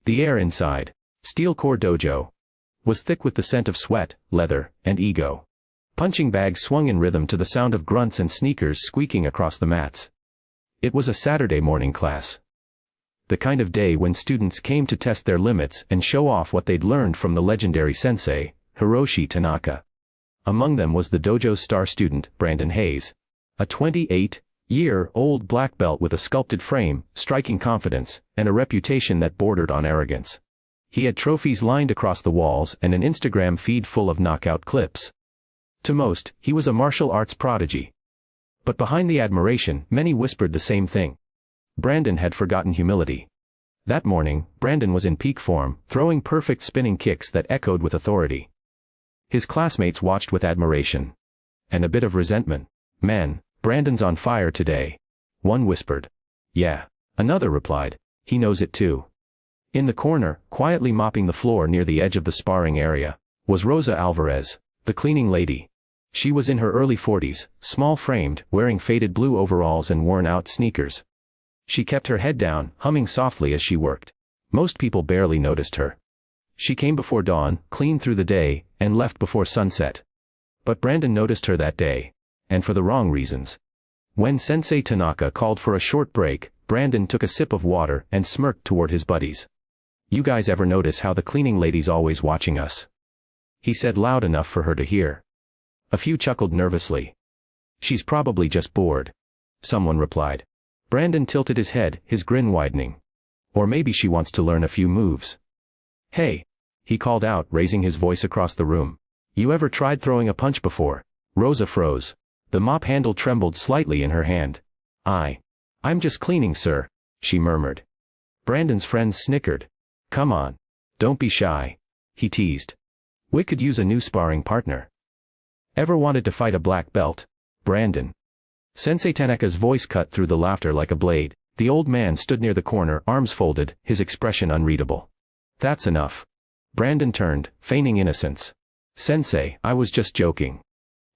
The air inside Steel Core Dojo was thick with the scent of sweat, leather, and ego. Punching bags swung in rhythm to the sound of grunts and sneakers squeaking across the mats. It was a Saturday morning class. The kind of day when students came to test their limits and show off what they'd learned from the legendary sensei, Hiroshi Tanaka. Among them was the dojo's star student, Brandon Hayes. A 28-year-old black belt with a sculpted frame, striking confidence, and a reputation that bordered on arrogance. He had trophies lined across the walls and an Instagram feed full of knockout clips. To most, he was a martial arts prodigy. But behind the admiration, many whispered the same thing. Brandon had forgotten humility. That morning, Brandon was in peak form, throwing perfect spinning kicks that echoed with authority. His classmates watched with admiration. And a bit of resentment. "Man, Brandon's on fire today." One whispered. "Yeah." Another replied. "He knows it too." In the corner, quietly mopping the floor near the edge of the sparring area, was Rosa Alvarez, the cleaning lady. She was in her early 40s, small-framed, wearing faded blue overalls and worn-out sneakers. She kept her head down, humming softly as she worked. Most people barely noticed her. She came before dawn, cleaned through the day, and left before sunset. But Brandon noticed her that day. And for the wrong reasons. When Sensei Tanaka called for a short break, Brandon took a sip of water and smirked toward his buddies. "You guys ever notice how the cleaning lady's always watching us?" he said loud enough for her to hear. A few chuckled nervously. "She's probably just bored," someone replied. Brandon tilted his head, his grin widening. "Or maybe she wants to learn a few moves." "Hey," he called out, raising his voice across the room. "You ever tried throwing a punch before?" Rosa froze. The mop handle trembled slightly in her hand. I'm just cleaning, sir," she murmured. Brandon's friends snickered. "Come on. Don't be shy," he teased. "We could use a new sparring partner." "Ever wanted to fight a black belt, Brandon?" Sensei Tanaka's voice cut through the laughter like a blade. The old man stood near the corner, arms folded, his expression unreadable. "That's enough." Brandon turned, feigning innocence. "Sensei, I was just joking."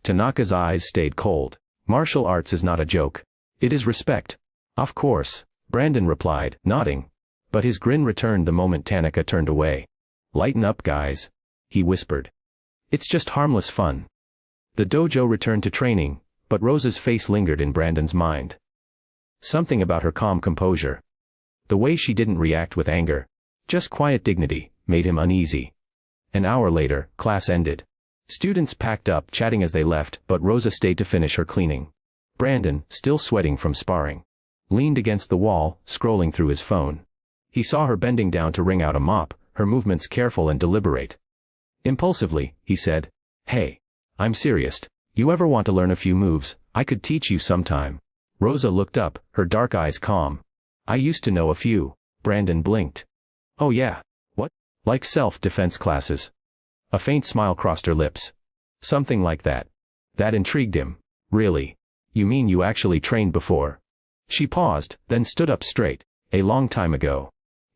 Tanaka's eyes stayed cold. "Martial arts is not a joke. It is respect." "Of course," Brandon replied, nodding. But his grin returned the moment Tanaka turned away. "Lighten up, guys," he whispered. "It's just harmless fun." The dojo returned to training, but Rosa's face lingered in Brandon's mind. Something about her calm composure. The way she didn't react with anger, just quiet dignity, made him uneasy. An hour later, class ended. Students packed up, chatting as they left, but Rosa stayed to finish her cleaning. Brandon, still sweating from sparring, leaned against the wall, scrolling through his phone. He saw her bending down to wring out a mop, her movements careful and deliberate. Impulsively, he said, "Hey, I'm serious. You ever want to learn a few moves? I could teach you sometime." Rosa looked up, her dark eyes calm. "I used to know a few." Brandon blinked. "Oh yeah? What? Like self-defense classes?" A faint smile crossed her lips. "Something like that." That intrigued him. "Really? You mean you actually trained before?" She paused, then stood up straight. "A long time ago.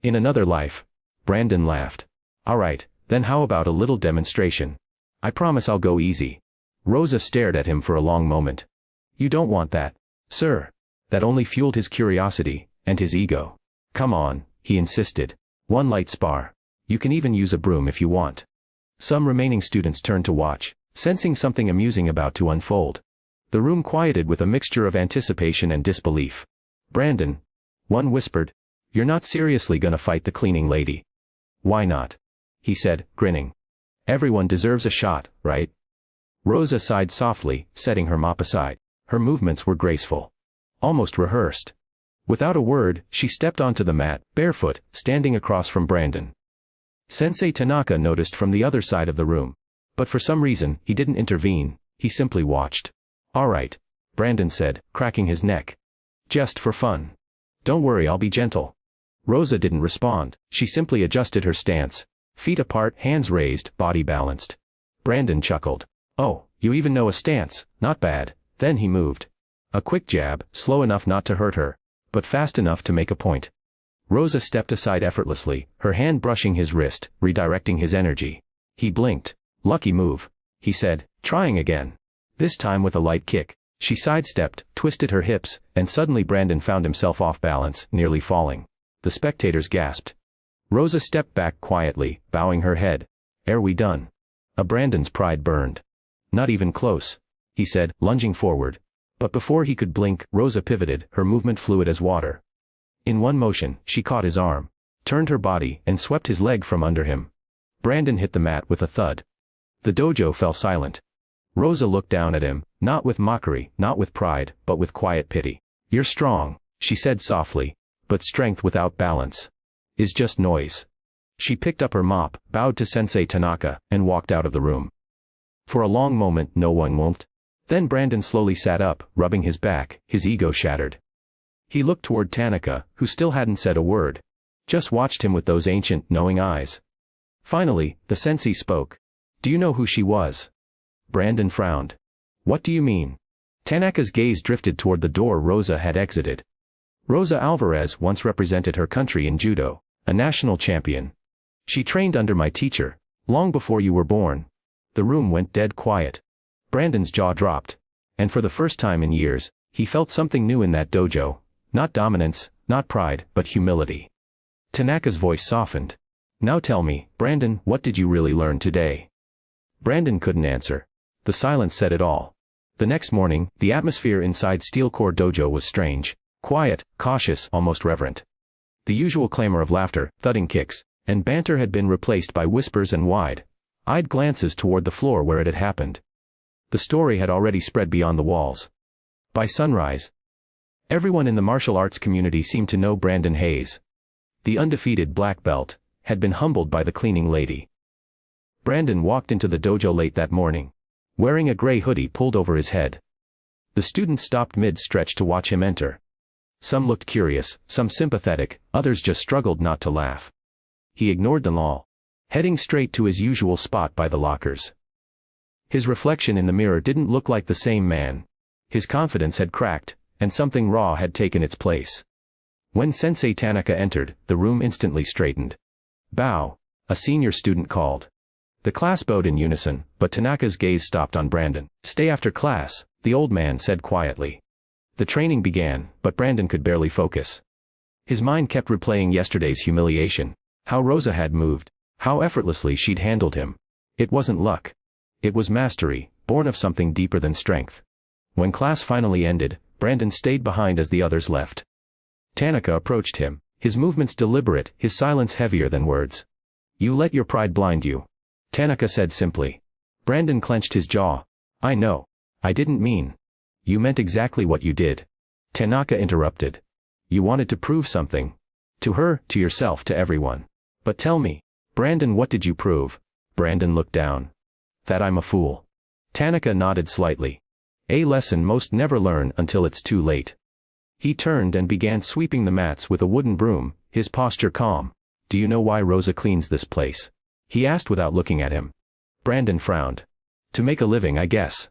In another life." Brandon laughed. "All right, then how about a little demonstration? I promise I'll go easy." Rosa stared at him for a long moment. "You don't want that, sir." That only fueled his curiosity, and his ego. "Come on," he insisted. "One light spar. You can even use a broom if you want." Some remaining students turned to watch, sensing something amusing about to unfold. The room quieted with a mixture of anticipation and disbelief. "Brandon," one whispered, "you're not seriously gonna fight the cleaning lady?" "Why not?" he said, grinning. "Everyone deserves a shot, right?" Rosa sighed softly, setting her mop aside. Her movements were graceful. Almost rehearsed. Without a word, she stepped onto the mat, barefoot, standing across from Brandon. Sensei Tanaka noticed from the other side of the room. But for some reason, he didn't intervene, he simply watched. "All right," Brandon said, cracking his neck. "Just for fun. Don't worry, I'll be gentle." Rosa didn't respond, she simply adjusted her stance. Feet apart, hands raised, body balanced. Brandon chuckled. "Oh, you even know a stance, not bad." Then he moved. A quick jab, slow enough not to hurt her, but fast enough to make a point. Rosa stepped aside effortlessly, her hand brushing his wrist, redirecting his energy. He blinked. "Lucky move," he said, trying again. This time with a light kick. She sidestepped, twisted her hips, and suddenly Brandon found himself off balance, nearly falling. The spectators gasped. Rosa stepped back quietly, bowing her head. "Are we done?" Brandon's pride burned. "Not even close," he said, lunging forward. But before he could blink, Rosa pivoted, her movement fluid as water. In one motion, she caught his arm, turned her body, and swept his leg from under him. Brandon hit the mat with a thud. The dojo fell silent. Rosa looked down at him, not with mockery, not with pride, but with quiet pity. "You're strong," she said softly, "but strength without balance is just noise." She picked up her mop, bowed to Sensei Tanaka, and walked out of the room. For a long moment no one moved. Then Brandon slowly sat up, rubbing his back, his ego shattered. He looked toward Tanaka, who still hadn't said a word. Just watched him with those ancient, knowing eyes. Finally, the sensei spoke. "Do you know who she was?" Brandon frowned. "What do you mean?" Tanaka's gaze drifted toward the door Rosa had exited. Rosa Alvarez once represented her country in judo, a national champion. "She trained under my teacher, long before you were born." The room went dead quiet. Brandon's jaw dropped. And for the first time in years, he felt something new in that dojo. Not dominance, not pride, but humility. Tanaka's voice softened. "Now tell me, Brandon, what did you really learn today?" Brandon couldn't answer. The silence said it all. The next morning, the atmosphere inside Steel Core Dojo was strange. Quiet, cautious, almost reverent. The usual clamor of laughter, thudding kicks, and banter had been replaced by whispers and wide-eyed glances toward the floor where it had happened. The story had already spread beyond the walls. By sunrise, everyone in the martial arts community seemed to know Brandon Hayes. The undefeated black belt had been humbled by the cleaning lady. Brandon walked into the dojo late that morning, wearing a gray hoodie pulled over his head. The students stopped mid-stretch to watch him enter. Some looked curious, some sympathetic, others just struggled not to laugh. He ignored them all, heading straight to his usual spot by the lockers. His reflection in the mirror didn't look like the same man. His confidence had cracked, and something raw had taken its place. When Sensei Tanaka entered, the room instantly straightened. "Bow," a senior student called. The class bowed in unison, but Tanaka's gaze stopped on Brandon. "Stay after class," the old man said quietly. The training began, but Brandon could barely focus. His mind kept replaying yesterday's humiliation. How Rosa had moved. How effortlessly she'd handled him. It wasn't luck. It was mastery, born of something deeper than strength. When class finally ended, Brandon stayed behind as the others left. Tanaka approached him, his movements deliberate, his silence heavier than words. "You let your pride blind you," Tanaka said simply. Brandon clenched his jaw. "I know. I didn't mean." "You meant exactly what you did," Tanaka interrupted. "You wanted to prove something. To her, to yourself, to everyone. But tell me, Brandon, what did you prove?" Brandon looked down. "That I'm a fool." Tanaka nodded slightly. "A lesson most never learn until it's too late." He turned and began sweeping the mats with a wooden broom, his posture calm. "Do you know why Rosa cleans this place?" he asked without looking at him. Brandon frowned. "To make a living, I guess."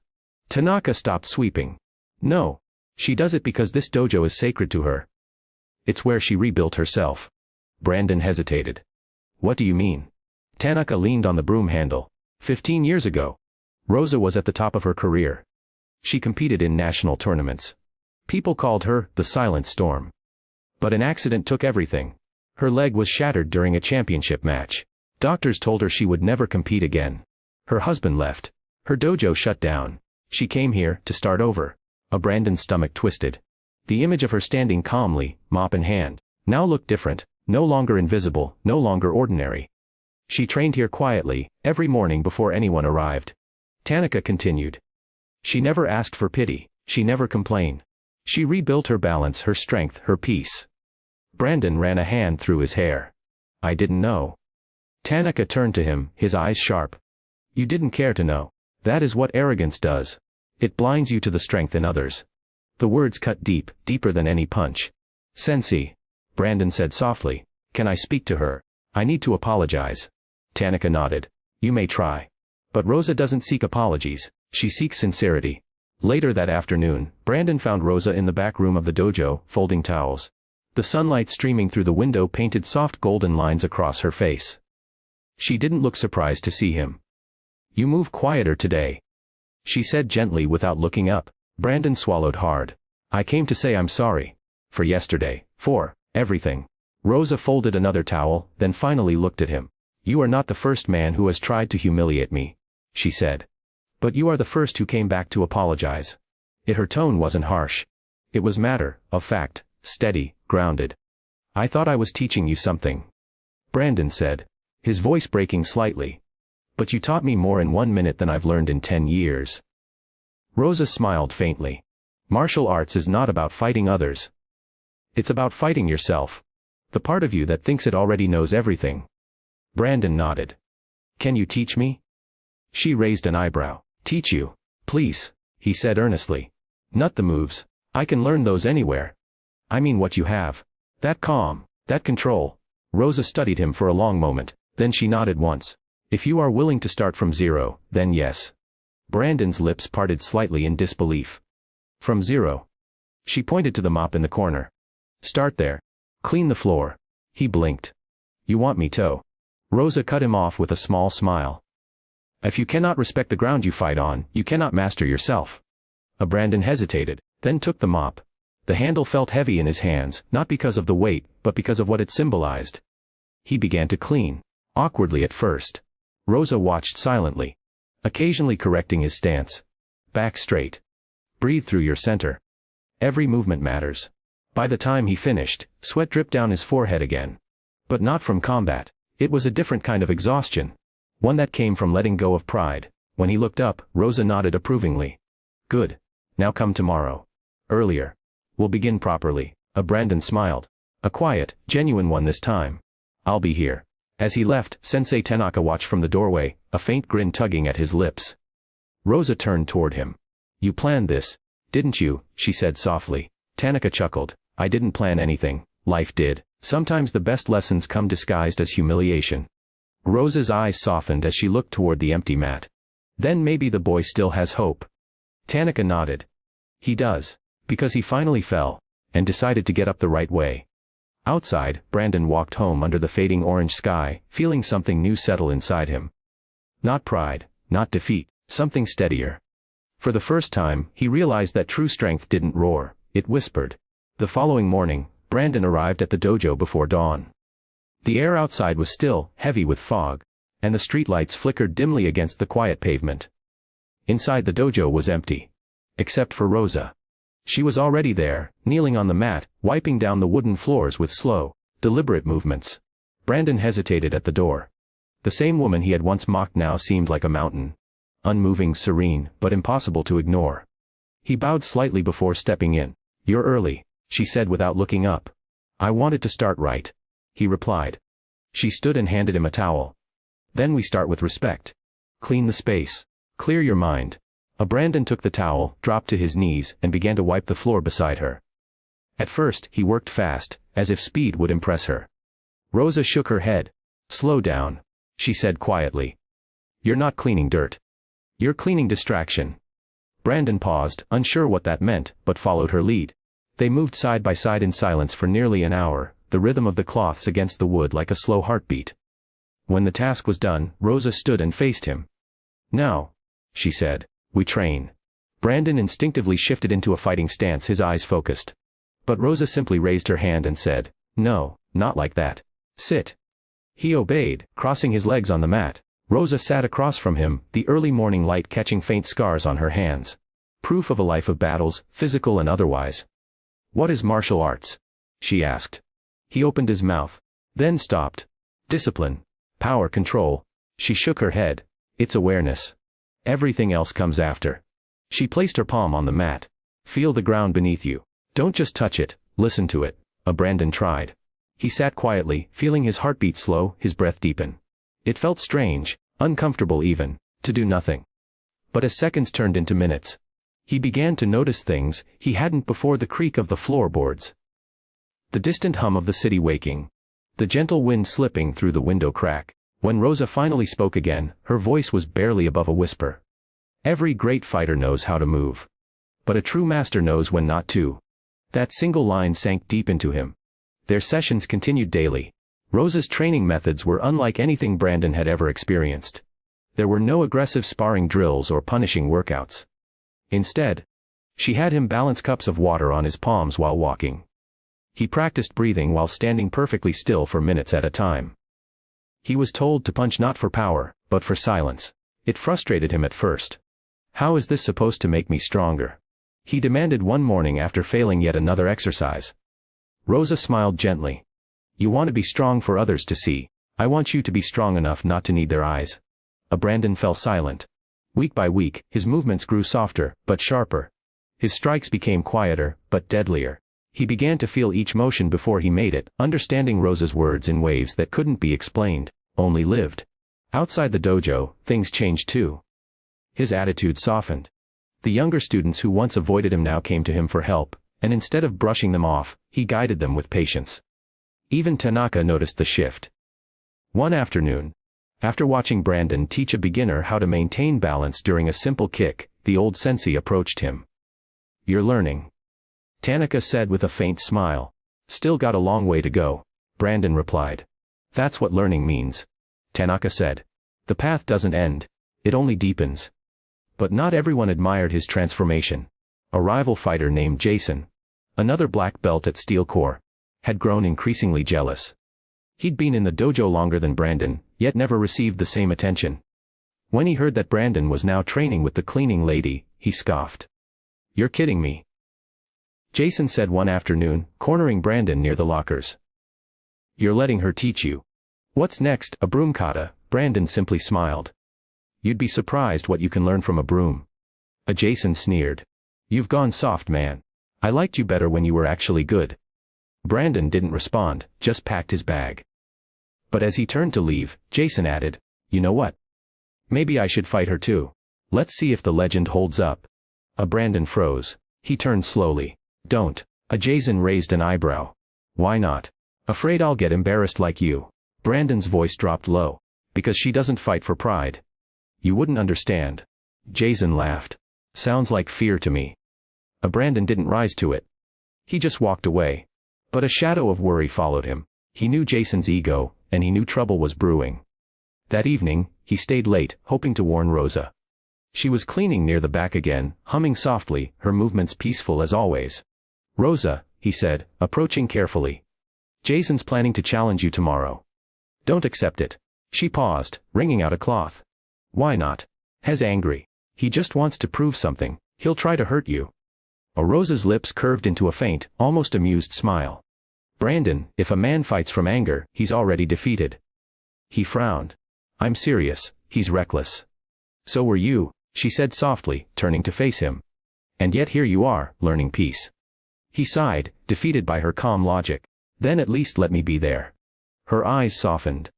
Tanaka stopped sweeping. "No. She does it because this dojo is sacred to her. It's where she rebuilt herself." Brandon hesitated. "What do you mean?" Tanaka leaned on the broom handle. 15 years ago, Rosa was at the top of her career. She competed in national tournaments. People called her the Silent Storm. But an accident took everything. Her leg was shattered during a championship match. Doctors told her she would never compete again. Her husband left. Her dojo shut down. She came here to start over. Brandon's stomach twisted. The image of her standing calmly, mop in hand, now looked different, no longer invisible, no longer ordinary. She trained here quietly, every morning before anyone arrived. Tanaka continued. She never asked for pity, she never complained. She rebuilt her balance, her strength, her peace. Brandon ran a hand through his hair. "I didn't know." Tanaka turned to him, his eyes sharp. "You didn't care to know. That is what arrogance does. It blinds you to the strength in others." The words cut deep, deeper than any punch. "Sensei," Brandon said softly, "can I speak to her? I need to apologize." Tanaka nodded. "You may try. But Rosa doesn't seek apologies, she seeks sincerity." Later that afternoon, Brandon found Rosa in the back room of the dojo, folding towels. The sunlight streaming through the window painted soft golden lines across her face. She didn't look surprised to see him. "You move quieter today," she said gently without looking up. Brandon swallowed hard. "I came to say I'm sorry. For yesterday. For everything." Rosa folded another towel, then finally looked at him. "You are not the first man who has tried to humiliate me," she said. "But you are the first who came back to apologize." Her tone wasn't harsh. It was matter of fact, steady, grounded. "I thought I was teaching you something," Brandon said, his voice breaking slightly. "But you taught me more in 1 minute than I've learned in 10 years. Rosa smiled faintly. "Martial arts is not about fighting others. It's about fighting yourself. The part of you that thinks it already knows everything." Brandon nodded. "Can you teach me?" She raised an eyebrow. "Teach you? Please," he said earnestly. "Not the moves. I can learn those anywhere. I mean what you have. That calm, that control." Rosa studied him for a long moment, then she nodded once. "If you are willing to start from zero, then yes." Brandon's lips parted slightly in disbelief. "From zero?" She pointed to the mop in the corner. "Start there. Clean the floor." He blinked. "You want me to?" Rosa cut him off with a small smile. "If you cannot respect the ground you fight on, you cannot master yourself." Brandon hesitated, then took the mop. The handle felt heavy in his hands, not because of the weight, but because of what it symbolized. He began to clean, awkwardly at first. Rosa watched silently, occasionally correcting his stance. "Back straight. Breathe through your center. Every movement matters." By the time he finished, sweat dripped down his forehead again. But not from combat. It was a different kind of exhaustion. One that came from letting go of pride. When he looked up, Rosa nodded approvingly. "Good. Now come tomorrow. Earlier. We'll begin properly." Brandon smiled. A quiet, genuine one this time. "I'll be here." As he left, Sensei Tanaka watched from the doorway, a faint grin tugging at his lips. Rosa turned toward him. "You planned this, didn't you?" she said softly. Tanaka chuckled. "I didn't plan anything, life did. Sometimes the best lessons come disguised as humiliation." Rosa's eyes softened as she looked toward the empty mat. "Then maybe the boy still has hope." Tanaka nodded. "He does. Because he finally fell, and decided to get up the right way." Outside, Brandon walked home under the fading orange sky, feeling something new settle inside him. Not pride, not defeat, something steadier. For the first time, he realized that true strength didn't roar, it whispered. The following morning, Brandon arrived at the dojo before dawn. The air outside was still, heavy with fog, and the streetlights flickered dimly against the quiet pavement. Inside the dojo was empty. Except for Rosa. She was already there, kneeling on the mat, wiping down the wooden floors with slow, deliberate movements. Brandon hesitated at the door. The same woman he had once mocked now seemed like a mountain. Unmoving, serene, but impossible to ignore. He bowed slightly before stepping in. "You're early," she said without looking up. "I wanted to start right," he replied. She stood and handed him a towel. "Then we start with respect. Clean the space. Clear your mind." Brandon took the towel, dropped to his knees, and began to wipe the floor beside her. At first, he worked fast, as if speed would impress her. Rosa shook her head. "Slow down," she said quietly. "You're not cleaning dirt. You're cleaning distraction." Brandon paused, unsure what that meant, but followed her lead. They moved side by side in silence for nearly an hour, the rhythm of the cloths against the wood like a slow heartbeat. When the task was done, Rosa stood and faced him. "Now," she said, "we train." Brandon instinctively shifted into a fighting stance, his eyes focused. But Rosa simply raised her hand and said, "No, not like that. Sit." He obeyed, crossing his legs on the mat. Rosa sat across from him, the early morning light catching faint scars on her hands. Proof of a life of battles, physical and otherwise. "What is martial arts?" she asked. He opened his mouth, then stopped. "Discipline. Power control." She shook her head. "It's awareness. Everything else comes after." She placed her palm on the mat. "Feel the ground beneath you. Don't just touch it, listen to it." Brandon tried. He sat quietly, feeling his heartbeat slow, his breath deepen. It felt strange, uncomfortable even, to do nothing. But as seconds turned into minutes, he began to notice things he hadn't before: the creak of the floorboards, the distant hum of the city waking, the gentle wind slipping through the window crack. When Rosa finally spoke again, her voice was barely above a whisper. "Every great fighter knows how to move. But a true master knows when not to." That single line sank deep into him. Their sessions continued daily. Rosa's training methods were unlike anything Brandon had ever experienced. There were no aggressive sparring drills or punishing workouts. Instead, she had him balance cups of water on his palms while walking. He practiced breathing while standing perfectly still for minutes at a time. He was told to punch not for power, but for silence. It frustrated him at first. How is this supposed to make me stronger? He demanded one morning after failing yet another exercise. Rosa smiled gently. You want to be strong for others to see. I want you to be strong enough not to need their eyes. Brandon fell silent. Week by week, his movements grew softer, but sharper. His strikes became quieter, but deadlier. He began to feel each motion before he made it, understanding Rosa's words in waves that couldn't be explained, only lived. Outside the dojo, things changed too. His attitude softened. The younger students who once avoided him now came to him for help, and instead of brushing them off, he guided them with patience. Even Tanaka noticed the shift. One afternoon, after watching Brandon teach a beginner how to maintain balance during a simple kick, the old sensei approached him. You're learning, Tanaka said with a faint smile. Still got a long way to go, Brandon replied. That's what learning means, Tanaka said. The path doesn't end, it only deepens. But not everyone admired his transformation. A rival fighter named Jason, another black belt at Steel Corps, had grown increasingly jealous. He'd been in the dojo longer than Brandon, yet never received the same attention. When he heard that Brandon was now training with the cleaning lady, he scoffed. You're kidding me, Jason said one afternoon, cornering Brandon near the lockers. You're letting her teach you. What's next, a broom kata? Brandon simply smiled. You'd be surprised what you can learn from a broom. Jason sneered. You've gone soft, man. I liked you better when you were actually good. Brandon didn't respond, just packed his bag. But as he turned to leave, Jason added, you know what? Maybe I should fight her too. Let's see if the legend holds up. Brandon froze. He turned slowly. Don't. Jason raised an eyebrow. Why not? Afraid I'll get embarrassed like you. Brandon's voice dropped low. Because she doesn't fight for pride. You wouldn't understand. Jason laughed. Sounds like fear to me. Brandon didn't rise to it. He just walked away. But a shadow of worry followed him. He knew Jason's ego, and he knew trouble was brewing. That evening, he stayed late, hoping to warn Rosa. She was cleaning near the back again, humming softly, her movements peaceful as always. Rosa, he said, approaching carefully. Jason's planning to challenge you tomorrow. Don't accept it. She paused, wringing out a cloth. Why not? He's angry. He just wants to prove something. He'll try to hurt you. Rosa's lips curved into a faint, almost amused smile. Brandon, if a man fights from anger, he's already defeated. He frowned. I'm serious, he's reckless. So were you, she said softly, turning to face him. And yet here you are, learning peace. He sighed, defeated by her calm logic. Then at least let me be there. Her eyes softened.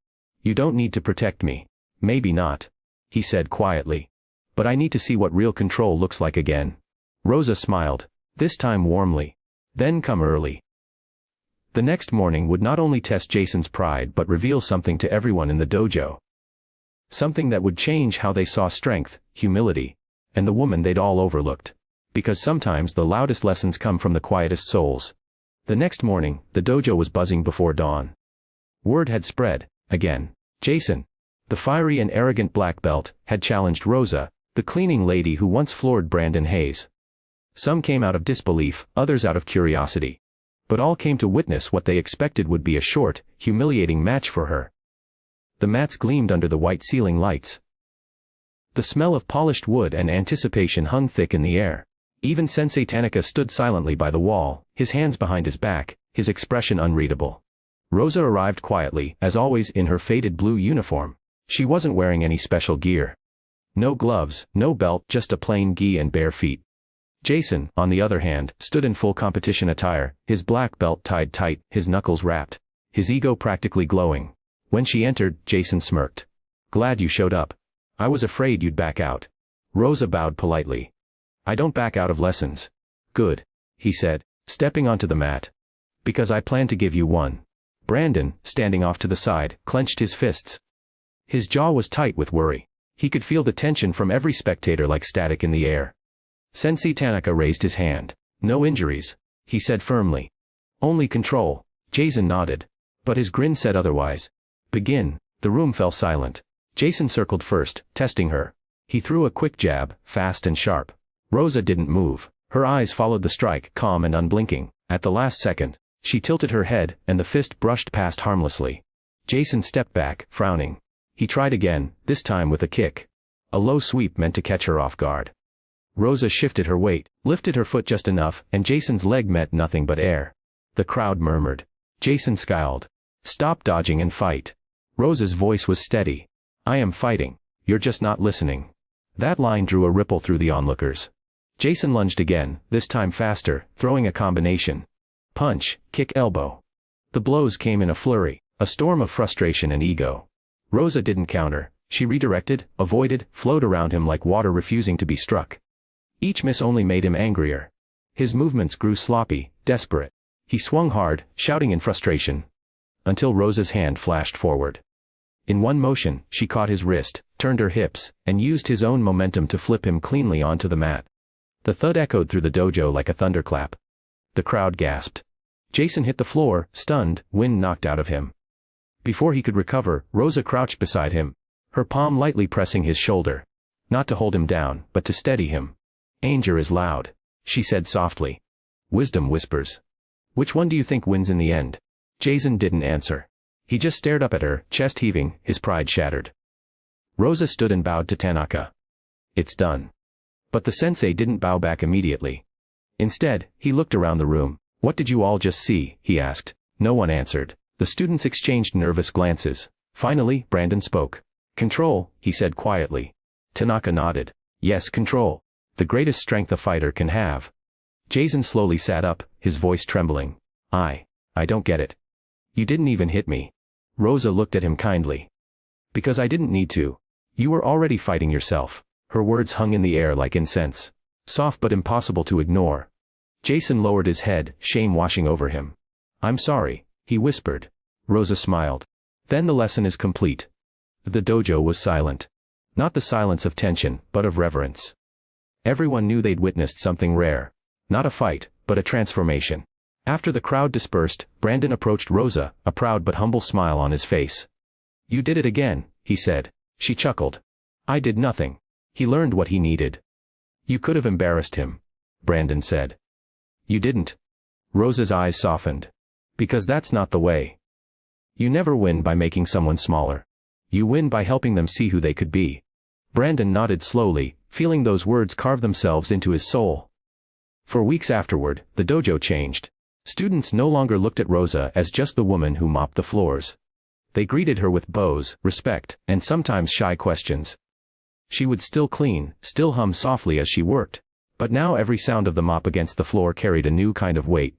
You don't need to protect me. Maybe not, he said quietly. But I need to see what real control looks like again. Rosa smiled, this time warmly. Then come early. The next morning would not only test Jason's pride but reveal something to everyone in the dojo. Something that would change how they saw strength, humility, and the woman they'd all overlooked. Because sometimes the loudest lessons come from the quietest souls. The next morning, the dojo was buzzing before dawn. Word had spread, again. Jason, the fiery and arrogant black belt, had challenged Rosa, the cleaning lady who once floored Brandon Hayes. Some came out of disbelief, others out of curiosity. But all came to witness what they expected would be a short, humiliating match for her. The mats gleamed under the white ceiling lights. The smell of polished wood and anticipation hung thick in the air. Even Sensei Tanaka stood silently by the wall, his hands behind his back, his expression unreadable. Rosa arrived quietly, as always, in her faded blue uniform. She wasn't wearing any special gear. No gloves, no belt, just a plain gi and bare feet. Jason, on the other hand, stood in full competition attire, his black belt tied tight, his knuckles wrapped, his ego practically glowing. When she entered, Jason smirked. Glad you showed up. I was afraid you'd back out. Rosa bowed politely. I don't back out of lessons. Good, he said, stepping onto the mat. Because I plan to give you one. Brandon, standing off to the side, clenched his fists. His jaw was tight with worry. He could feel the tension from every spectator like static in the air. Sensei Tanaka raised his hand. No injuries, he said firmly. Only control. Jason nodded. But his grin said otherwise. Begin. The room fell silent. Jason circled first, testing her. He threw a quick jab, fast and sharp. Rosa didn't move. Her eyes followed the strike, calm and unblinking. At the last second, She tilted her head, and the fist brushed past harmlessly. Jason stepped back, frowning. He tried again, this time with a kick. A low sweep meant to catch her off guard. Rosa shifted her weight, lifted her foot just enough, and Jason's leg met nothing but air. The crowd murmured. Jason scowled. Stop dodging and fight. Rosa's voice was steady. I am fighting. You're just not listening. That line drew a ripple through the onlookers. Jason lunged again, this time faster, throwing a combination. Punch, kick, elbow. The blows came in a flurry, a storm of frustration and ego. Rosa didn't counter. She redirected, avoided, flowed around him like water refusing to be struck. Each miss only made him angrier. His movements grew sloppy, desperate. He swung hard, shouting in frustration. Until Rosa's hand flashed forward. In one motion, she caught his wrist, turned her hips, and used his own momentum to flip him cleanly onto the mat. The thud echoed through the dojo like a thunderclap. The crowd gasped. Jason hit the floor, stunned, wind knocked out of him. Before he could recover, Rosa crouched beside him, her palm lightly pressing his shoulder. Not to hold him down, but to steady him. Anger is loud, she said softly. Wisdom whispers. Which one do you think wins in the end? Jason didn't answer. He just stared up at her, chest heaving, his pride shattered. Rosa stood and bowed to Tanaka. It's done. But the sensei didn't bow back immediately. Instead, he looked around the room. What did you all just see? He asked. No one answered. The students exchanged nervous glances. Finally, Brandon spoke. Control, he said quietly. Tanaka nodded. Yes, control. The greatest strength a fighter can have. Jason slowly sat up, his voice trembling. I don't get it. You didn't even hit me. Rosa looked at him kindly. Because I didn't need to. You were already fighting yourself. Her words hung in the air like incense. Soft but impossible to ignore. Jason lowered his head, shame washing over him. I'm sorry, he whispered. Rosa smiled. Then the lesson is complete. The dojo was silent. Not the silence of tension, but of reverence. Everyone knew they'd witnessed something rare. Not a fight, but a transformation. After the crowd dispersed, Brandon approached Rosa, a proud but humble smile on his face. You did it again, he said. She chuckled. I did nothing. He learned what he needed. You could have embarrassed him, Brandon said. You didn't. Rosa's eyes softened. Because that's not the way. You never win by making someone smaller. You win by helping them see who they could be. Brandon nodded slowly, feeling those words carve themselves into his soul. For weeks afterward, the dojo changed. Students no longer looked at Rosa as just the woman who mopped the floors. They greeted her with bows, respect, and sometimes shy questions. She would still clean, still hum softly as she worked. But now every sound of the mop against the floor carried a new kind of weight.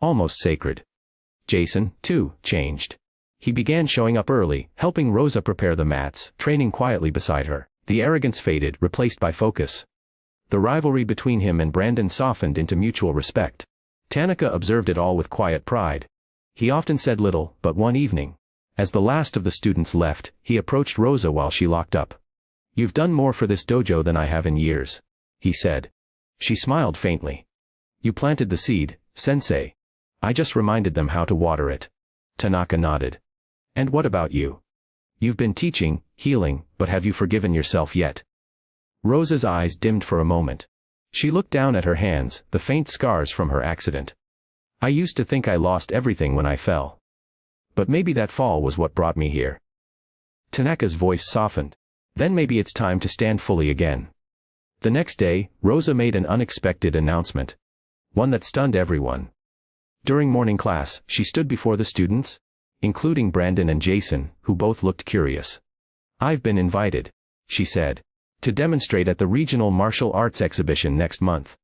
Almost sacred. Jason, too, changed. He began showing up early, helping Rosa prepare the mats, training quietly beside her. The arrogance faded, replaced by focus. The rivalry between him and Brandon softened into mutual respect. Tanaka observed it all with quiet pride. He often said little, but one evening, as the last of the students left, he approached Rosa while she locked up. You've done more for this dojo than I have in years, he said. She smiled faintly. You planted the seed, sensei. I just reminded them how to water it. Tanaka nodded. And what about you? You've been teaching, healing, but have you forgiven yourself yet? Rosa's eyes dimmed for a moment. She looked down at her hands, the faint scars from her accident. I used to think I lost everything when I fell. But maybe that fall was what brought me here. Tanaka's voice softened. Then maybe it's time to stand fully again. The next day, Rosa made an unexpected announcement. One that stunned everyone. During morning class, she stood before the students, including Brandon and Jason, who both looked curious. I've been invited, she said, to demonstrate at the regional martial arts exhibition next month.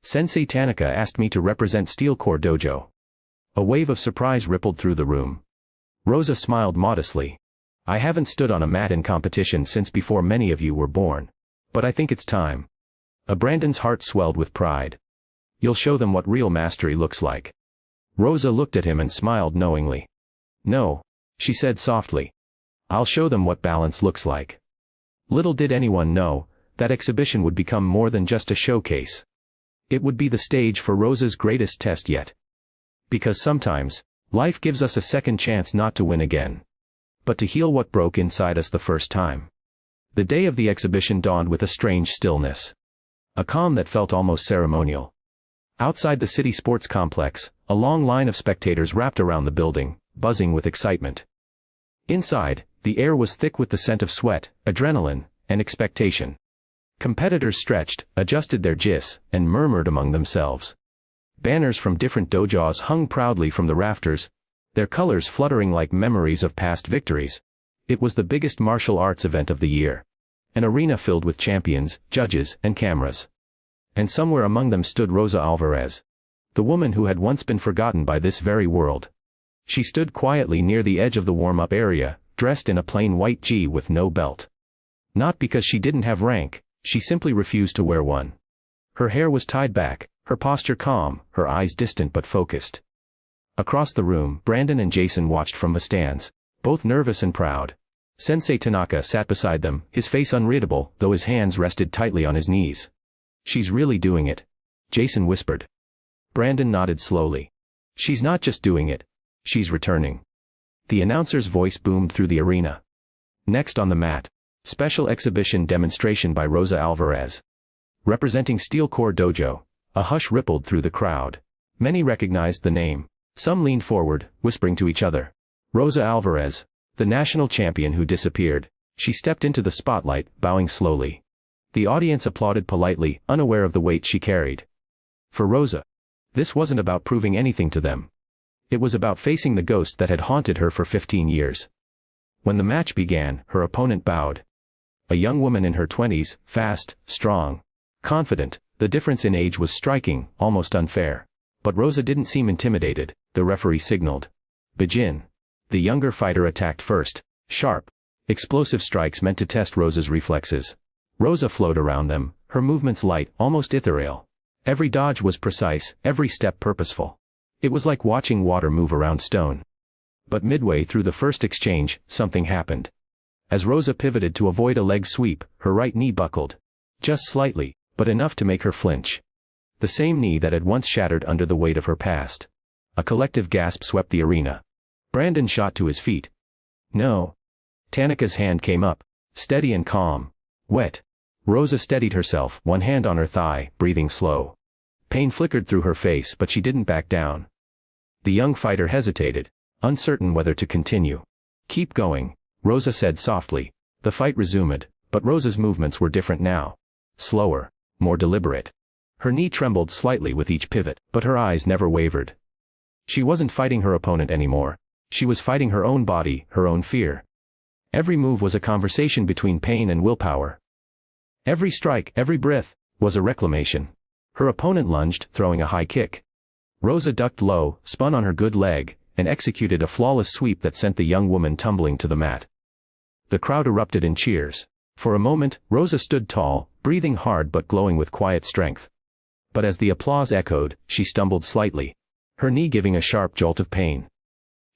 Sensei Tanaka asked me to represent Steel Core Dojo. A wave of surprise rippled through the room. Rosa smiled modestly. I haven't stood on a mat in competition since before many of you were born. But I think it's time. Brandon's heart swelled with pride. You'll show them what real mastery looks like. Rosa looked at him and smiled knowingly. No, she said softly. I'll show them what balance looks like. Little did anyone know, that exhibition would become more than just a showcase. It would be the stage for Rosa's greatest test yet. Because sometimes, life gives us a second chance not to win again, but to heal what broke inside us the first time. The day of the exhibition dawned with a strange stillness. A calm that felt almost ceremonial. Outside the city sports complex, A long line of spectators wrapped around the building, buzzing with excitement. Inside, the air was thick with the scent of sweat, adrenaline, and expectation. Competitors stretched, adjusted their jis, and murmured among themselves. Banners from different dojos hung proudly from the rafters, their colors fluttering like memories of past victories. It was the biggest martial arts event of the year. An arena filled with champions, judges, and cameras. And somewhere among them stood Rosa Alvarez, the woman who had once been forgotten by this very world. She stood quietly near the edge of the warm-up area, dressed in a plain white gi with no belt. Not because she didn't have rank, she simply refused to wear one. Her hair was tied back, her posture calm, her eyes distant but focused. Across the room, Brandon and Jason watched from the stands, both nervous and proud. Sensei Tanaka sat beside them, his face unreadable, though his hands rested tightly on his knees. "She's really doing it," Jason whispered. Brandon nodded slowly. "She's not just doing it. She's returning." The announcer's voice boomed through the arena. Next on the mat, special exhibition demonstration by Rosa Alvarez. Representing Steel Core Dojo. A hush rippled through the crowd. Many recognized the name. Some leaned forward, whispering to each other. Rosa Alvarez, the national champion who disappeared. She stepped into the spotlight, bowing slowly. The audience applauded politely, unaware of the weight she carried. For Rosa, this wasn't about proving anything to them. It was about facing the ghost that had haunted her for 15 years. When the match began, her opponent bowed. A young woman in her 20s, fast, strong, confident. The difference in age was striking, almost unfair. But Rosa didn't seem intimidated. The referee signaled. Begin. The younger fighter attacked first. Sharp, explosive strikes meant to test Rosa's reflexes. Rosa flowed around them, her movements light, almost ethereal. Every dodge was precise, every step purposeful. It was like watching water move around stone. But midway through the first exchange, something happened. As Rosa pivoted to avoid a leg sweep, her right knee buckled. Just slightly, but enough to make her flinch. The same knee that had once shattered under the weight of her past. A collective gasp swept the arena. Brandon shot to his feet. "No." Tanaka's hand came up, steady and calm. "Wet." Rosa steadied herself, one hand on her thigh, breathing slow. Pain flickered through her face, but she didn't back down. The young fighter hesitated, uncertain whether to continue. "Keep going," Rosa said softly. The fight resumed, but Rosa's movements were different now. Slower, more deliberate. Her knee trembled slightly with each pivot, but her eyes never wavered. She wasn't fighting her opponent anymore. She was fighting her own body, her own fear. Every move was a conversation between pain and willpower. Every strike, every breath, was a reclamation. Her opponent lunged, throwing a high kick. Rosa ducked low, spun on her good leg, and executed a flawless sweep that sent the young woman tumbling to the mat. The crowd erupted in cheers. For a moment, Rosa stood tall, breathing hard but glowing with quiet strength. But as the applause echoed, she stumbled slightly, her knee giving a sharp jolt of pain.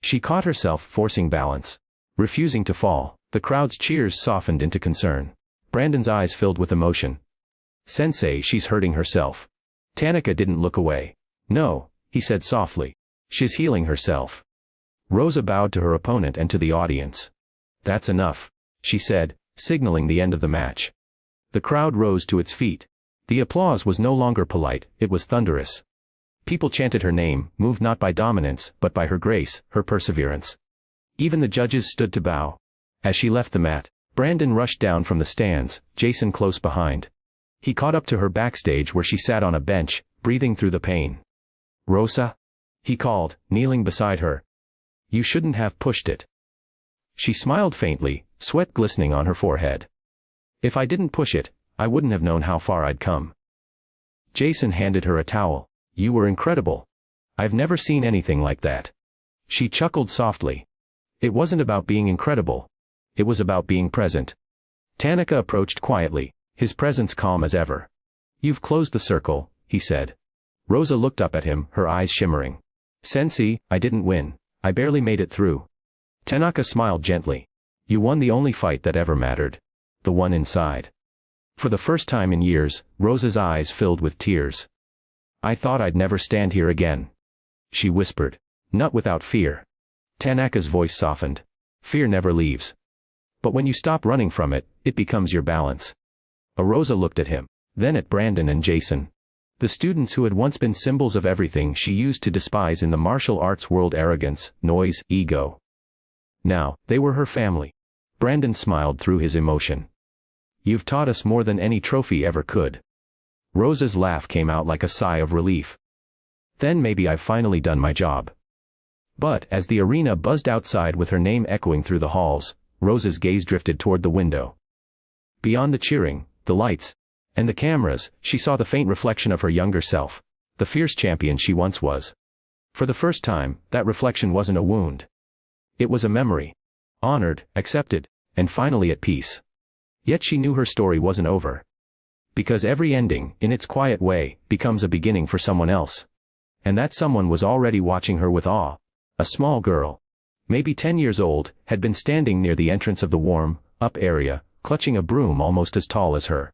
She caught herself, forcing balance, refusing to fall. The crowd's cheers softened into concern. Brandon's eyes filled with emotion. "Sensei, she's hurting herself." Tanaka didn't look away. "No," he said softly. "She's healing herself." Rosa bowed to her opponent and to the audience. "That's enough," she said, signaling the end of the match. The crowd rose to its feet. The applause was no longer polite, it was thunderous. People chanted her name, moved not by dominance, but by her grace, her perseverance. Even the judges stood to bow. As she left the mat, Brandon rushed down from the stands, Jason close behind. He caught up to her backstage where she sat on a bench, breathing through the pain. "Rosa?" he called, kneeling beside her. "You shouldn't have pushed it." She smiled faintly, sweat glistening on her forehead. "If I didn't push it, I wouldn't have known how far I'd come." Jason handed her a towel. "You were incredible. I've never seen anything like that." She chuckled softly. It wasn't about being incredible. It was about being present. Tanaka approached quietly, his presence calm as ever. "You've closed the circle," he said. Rosa looked up at him, her eyes shimmering. "Sensei, I didn't win. I barely made it through." Tanaka smiled gently. "You won the only fight that ever mattered. The one inside." For the first time in years, Rosa's eyes filled with tears. "I thought I'd never stand here again," she whispered. "Not without fear." Tanaka's voice softened. "Fear never leaves. But when you stop running from it, it becomes your balance." Rosa looked at him, then at Brandon and Jason. The students who had once been symbols of everything she used to despise in the martial arts world: arrogance, noise, ego. Now, they were her family. Brandon smiled through his emotion. You've taught us more than any trophy ever could. Rosa's laugh came out like a sigh of relief. Then maybe I've finally done my job. But, as the arena buzzed outside with her name echoing through the halls, Rosa's gaze drifted toward the window. Beyond the cheering, the lights, and the cameras, she saw the faint reflection of her younger self, the fierce champion she once was. For the first time, that reflection wasn't a wound. It was a memory. Honored, accepted, and finally at peace. Yet she knew her story wasn't over. Because every ending, in its quiet way, becomes a beginning for someone else. And that someone was already watching her with awe. A small girl, maybe 10 years old, had been standing near the entrance of the warm, up area, clutching a broom almost as tall as her.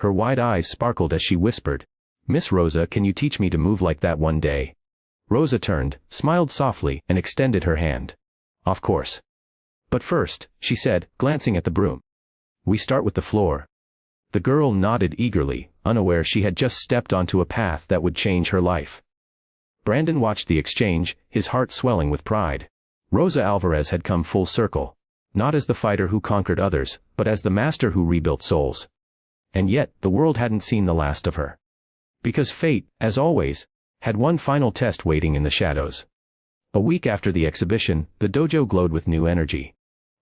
Her wide eyes sparkled as she whispered, "Miss Rosa, can you teach me to move like that one day?" Rosa turned, smiled softly, and extended her hand. "Of course. But first," she said, glancing at the broom. "We start with the floor." The girl nodded eagerly, unaware she had just stepped onto a path that would change her life. Brandon watched the exchange, his heart swelling with pride. Rosa Alvarez had come full circle. Not as the fighter who conquered others, but as the master who rebuilt souls. And yet, the world hadn't seen the last of her. Because fate, as always, had one final test waiting in the shadows. A week after the exhibition, the dojo glowed with new energy.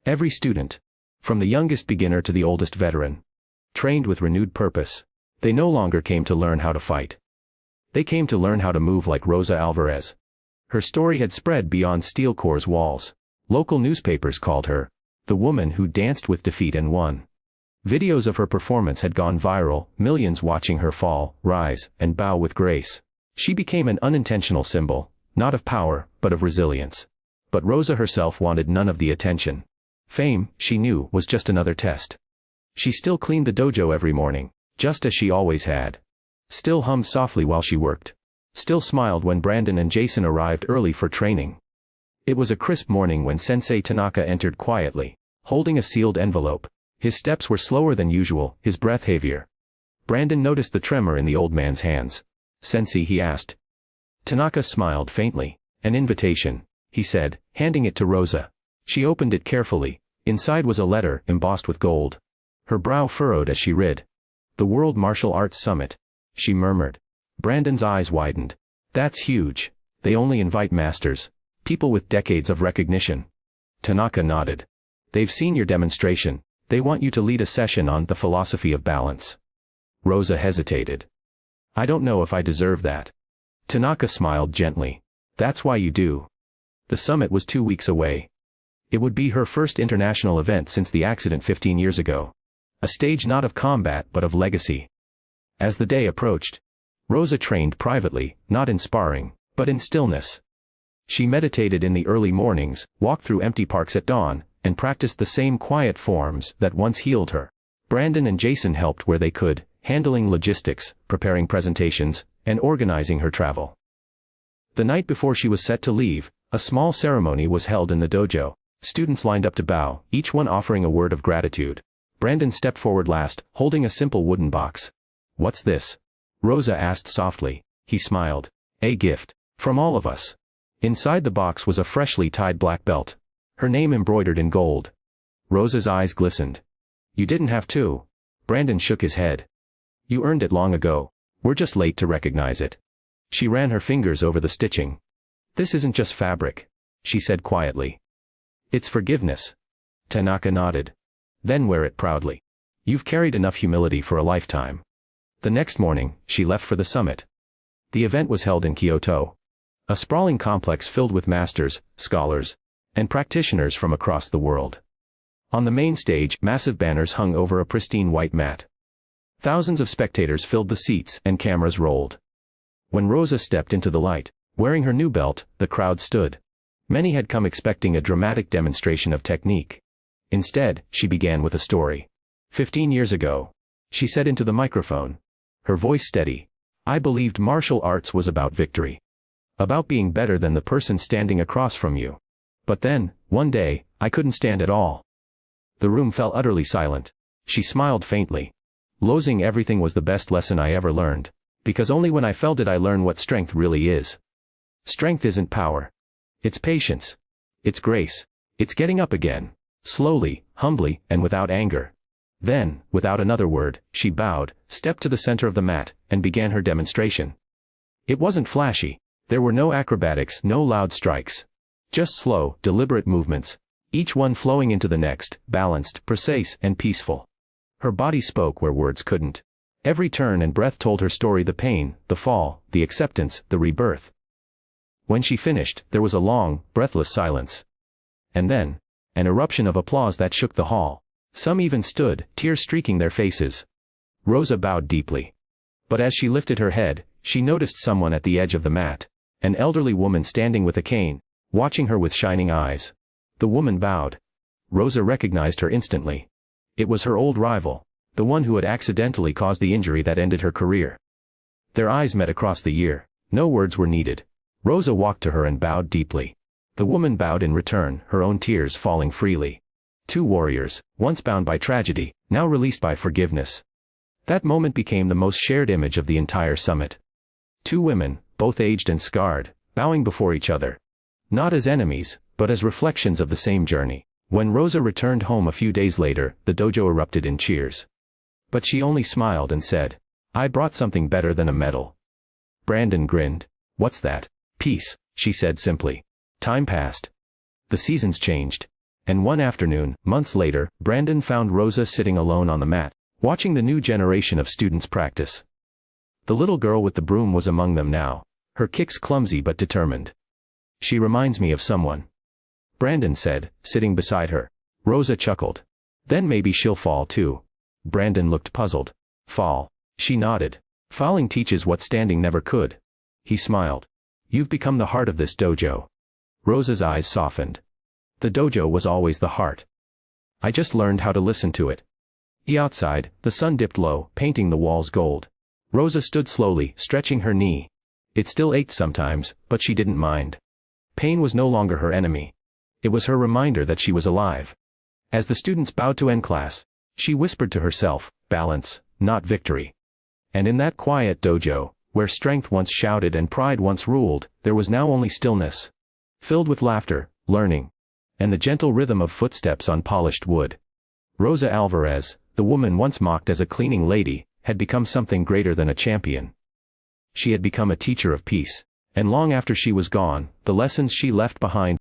Every student, from the youngest beginner to the oldest veteran, trained with renewed purpose. They no longer came to learn how to fight. They came to learn how to move like Rosa Alvarez. Her story had spread beyond Steel Corps' walls. Local newspapers called her the woman who danced with defeat and won. Videos of her performance had gone viral, millions watching her fall, rise, and bow with grace. She became an unintentional symbol, not of power, but of resilience. But Rosa herself wanted none of the attention. Fame, she knew, was just another test. She still cleaned the dojo every morning, just as she always had. Still hummed softly while she worked. Still smiled when Brandon and Jason arrived early for training. It was a crisp morning when Sensei Tanaka entered quietly, holding a sealed envelope. His steps were slower than usual, his breath heavier. Brandon noticed the tremor in the old man's hands. "Sensei," he asked. Tanaka smiled faintly. "An invitation," he said, handing it to Rosa. She opened it carefully. Inside was a letter, embossed with gold. Her brow furrowed as she read. "The World Martial Arts Summit," she murmured. Brandon's eyes widened. "That's huge. They only invite masters. People with decades of recognition." Tanaka nodded. "They've seen your demonstration. They want you to lead a session on the philosophy of balance." Rosa hesitated. "I don't know if I deserve that." Tanaka smiled gently. "That's why you do." The summit was 2 weeks away. It would be her first international event since the accident 15 years ago. A stage not of combat but of legacy. As the day approached, Rosa trained privately, not in sparring, but in stillness. She meditated in the early mornings, walked through empty parks at dawn, and practiced the same quiet forms that once healed her. Brandon and Jason helped where they could, handling logistics, preparing presentations, and organizing her travel. The night before she was set to leave, a small ceremony was held in the dojo. Students lined up to bow, each one offering a word of gratitude. Brandon stepped forward last, holding a simple wooden box. "What's this?" Rosa asked softly. He smiled. "A gift. From all of us." Inside the box was a freshly tied black belt. Her name embroidered in gold. Rosa's eyes glistened. "You didn't have to." Brandon shook his head. "You earned it long ago. We're just late to recognize it." She ran her fingers over the stitching. "This isn't just fabric," she said quietly. "It's forgiveness." Tanaka nodded. "Then wear it proudly. You've carried enough humility for a lifetime." The next morning, she left for the summit. The event was held in Kyoto. A sprawling complex filled with masters, scholars, and practitioners from across the world. On the main stage, massive banners hung over a pristine white mat. Thousands of spectators filled the seats and cameras rolled. When Rosa stepped into the light, wearing her new belt, the crowd stood. Many had come expecting a dramatic demonstration of technique. Instead, she began with a story. 15 years ago, she said into the microphone, her voice steady, "I believed martial arts was about victory. About being better than the person standing across from you. But then, one day, I couldn't stand at all." The room fell utterly silent. She smiled faintly. "Losing everything was the best lesson I ever learned. Because only when I fell did I learn what strength really is. Strength isn't power. It's patience. It's grace. It's getting up again. Slowly, humbly, and without anger. Then, without another word, she bowed, stepped to the center of the mat, and began her demonstration. It wasn't flashy. There were no acrobatics, no loud strikes. Just slow, deliberate movements, each one flowing into the next, balanced, precise, and peaceful. Her body spoke where words couldn't. Every turn and breath told her story: the pain, the fall, the acceptance, the rebirth. When she finished, there was a long, breathless silence. And then, an eruption of applause that shook the hall. Some even stood, tears streaking their faces. Rosa bowed deeply. But as she lifted her head, she noticed someone at the edge of the mat. An elderly woman standing with a cane, watching her with shining eyes. The woman bowed. Rosa recognized her instantly. It was her old rival, the one who had accidentally caused the injury that ended her career. Their eyes met across the year. No words were needed. Rosa walked to her and bowed deeply. The woman bowed in return, her own tears falling freely. Two warriors, once bound by tragedy, now released by forgiveness. That moment became the most shared image of the entire summit. Two women, both aged and scarred, bowing before each other. Not as enemies, but as reflections of the same journey. When Rosa returned home a few days later, the dojo erupted in cheers. But she only smiled and said, "I brought something better than a medal." Brandon grinned. "What's that?" "Peace," she said simply. Time passed. The seasons changed. And one afternoon, months later, Brandon found Rosa sitting alone on the mat, watching the new generation of students practice. The little girl with the broom was among them now, her kicks clumsy but determined. "She reminds me of someone," Brandon said, sitting beside her. Rosa chuckled. "Then maybe she'll fall too." Brandon looked puzzled. "Fall?" She nodded. "Falling teaches what standing never could." He smiled. "You've become the heart of this dojo." Rosa's eyes softened. The dojo was always the heart. I just learned how to listen to it. Outside, the sun dipped low, painting the walls gold. Rosa stood slowly, stretching her knee. It still ached sometimes, but she didn't mind. Pain was no longer her enemy. It was her reminder that she was alive. As the students bowed to end class, she whispered to herself, "Balance, not victory." And in that quiet dojo, where strength once shouted and pride once ruled, there was now only stillness, filled with laughter, learning, and the gentle rhythm of footsteps on polished wood. Rosa Alvarez, the woman once mocked as a cleaning lady, had become something greater than a champion. She had become a teacher of peace, and long after she was gone, the lessons she left behind